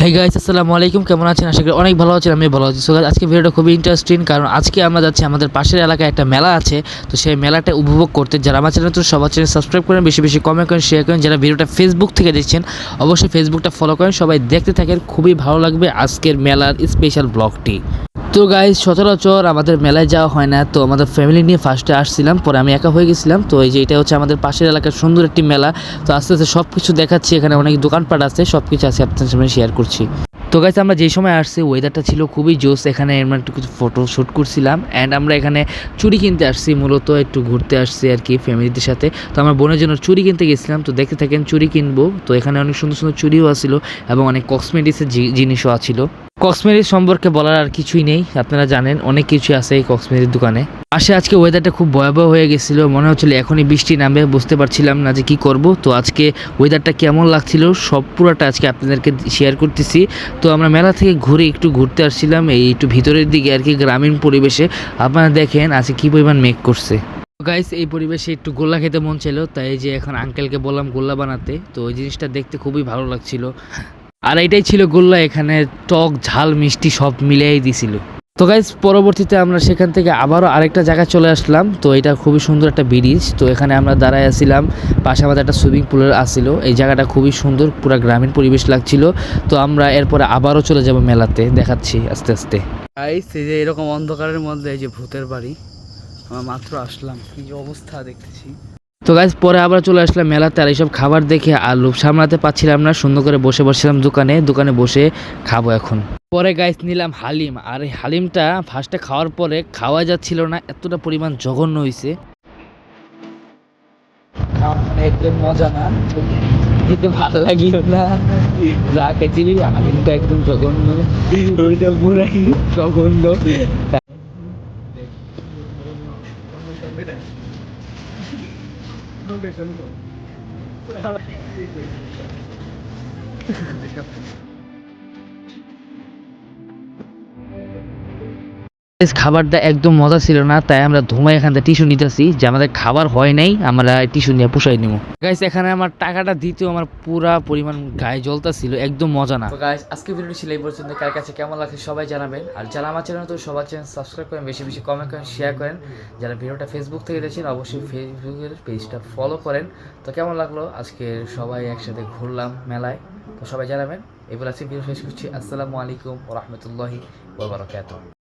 Hey guys, আসসালামু আলাইকুম। কেমন আছেন? আশা করি অনেক ভালো আছেন। আমি ভালো আছি। সো গাইস, আজকে ভিডিওটা খুবই ইন্টারেস্টিং, কারণ আজকে আমরা যাচ্ছি আমাদের পাশের এলাকায় একটা মেলা আছে। তো সেই মেলাটা উপভোগ করতে যারা আমার চ্যানেল তো সবার চ্যানেল সাবস্ক্রাইব করেন, বেশি বেশি কমেন্ট করেন, শেয়ার করেন। যারা ভিডিওটা ফেসবুক থেকে দেখছেন অবশ্যই ফেসবুকটা ফলো করেন। সবাই দেখতে থাকেন, খুবই ভালো লাগবে আজকের মেলার স্পেশাল ব্লগটি। তো গাইজ, সচরাচর আমাদের মেলায় যাওয়া হয় না, তো আমাদের ফ্যামিলি নিয়ে ফার্স্টে আসছিলাম, পরে আমি একা হয়ে গেছিলাম। তো এই যে এটা হচ্ছে আমাদের পাশের এলাকার সুন্দর একটি মেলা। তো আস্তে আস্তে সব কিছু দেখাচ্ছি, এখানে অনেক দোকানপাট আছে, সব কিছু আছে আপনার সামনে শেয়ার করছি। তো গাইজ, আমরা যেই সময় আসছি ওয়েদারটা ছিল খুবই জোস, এখানে আমরা একটু কিছু ফটো শ্যুট করছিলাম। অ্যান্ড আমরা এখানে চুড়ি কিনতে আসছি, মূলত একটু ঘুরতে আসছি আর কি ফ্যামিলিদের সাথে। তো আমার বোনের জন্য চুড়ি কিনতে গেছিলাম, তো দেখতে থাকেন চুড়ি কিনবো। তো এখানে অনেক সুন্দর সুন্দর চুড়িও আসছিল এবং অনেক কসমেটিক্সের জিনিসও আছিল। কসমেটিক্স সম্পর্কে বলার আর কিছুই নেই, আপনারা জানেন অনেক কিছু আছে এই কসমেটিক্স দোকানে। আজকে ওয়েদারটা খুব ভয়াবহ হয়ে গেছিল, মনে হচ্ছিল এখনই বৃষ্টি নামবে, বুঝতে পারছিলাম না যে কি করব। তো আজকে ওয়েদারটা কেমন লাগছিল সব পুরোটা আজকে আপনাদেরকে শেয়ার করতেছি। তো আমরা মেলা থেকে একটু ঘুরতে আসছিলাম এই একটু ভিতরের দিকে আর কি, গ্রামীণ পরিবেশে। আপনারা দেখেন আজকে কি পরিমাণ মেঘ করছে। গাইস, এই পরিবেশে একটু গোল্লা খেতে মন ছিল, তাই যে এখন আঙ্কেলকে বললাম গোল্লা বানাতে। তো ওই জিনিসটা দেখতে খুবই ভালো লাগছিল। আর এটাই ছিল গোল্লা, এখানে টক ঝাল মিষ্টি সব মিলিয়েই দিছিল। তো গাইস, পরবর্তীতে আমরা সেখান থেকে আবারও আরেকটা জায়গায় চলে আসলাম। তো এটা খুবই সুন্দর একটা ব্রিজ, তো এখানে আমরা দাঁড়ায় আসছিলাম। পাশে আমাদের একটা সুইমিং পুলের আসছিল। এই জায়গাটা খুবই সুন্দর, পুরো গ্রামীণ পরিবেশ লাগছিল। তো আমরা এরপরে আবারও চলে যাব মেলাতে, দেখাচ্ছি আস্তে আস্তে। গাইস, এই যে এরকম অন্ধকারের মধ্যে এই যে ভূতের বাড়ি, আমরা মাত্র আসলাম, কি যে অবস্থা দেখতেছি। তো গাইস, পরে আবার চলে আসলাম মেলাতে। আর এইসব খাবার দেখে আর লোভ সামলাতে পারছিলাম না, সুন্দর করে বসে বসছিলাম দোকানে বসে খাবো এখন। পরে গাইস নিলাম হালিম, আর এই হালিমটা ফার্স্টে খাওয়ার পরে খাওয়া যাচ্ছিল না, এতটা পরিমাণ জঘন্য হয়েছে। একদম মজা না, কিন্তু ভালো লাগিও না। যা খেয়েছিলি হালিমটা একদম জঘন্য, ওইটা পুরাই জঘন্য। খাবারটা একদম মজা ছিল না, তাই আমরা ধুমায় এখান থেকে টিস্যু নিতেছি যে আমাদের খাবার হয় নাই, আমরা টিস্যু নিয়ে পুষাই নিব। গাইস, এখানে আমার টাকাটা দিতেও আমার পুরা পরিমাণ গায়ে জ্বলতাছিল, একদম মজা না। তো গাইস, আজকে ভিডিওটি ছিল এই পর্যন্ত। কার কাছে কেমন লাগছে সবাই জানাবেন। আর যারা আমার চ্যানেল তো সবার চ্যানেল সাবস্ক্রাইব করেন, বেশি বেশি কমেন্ট করেন, শেয়ার করেন। যারা ভিডিওটা ফেসবুক থেকে দেখছেন অবশ্যই ফেসবুকের পেজটা ফলো করেন। তো কেমন লাগলো আজকে সবাই একসাথে ঘুরলাম মেলায়, তো সবাই জানাবেন। এবার আজকে ভিডিও শেষ করছি। আসসালামু আলাইকুম ওয়া রাহমাতুল্লাহি ওয়া বারাকাতুহু।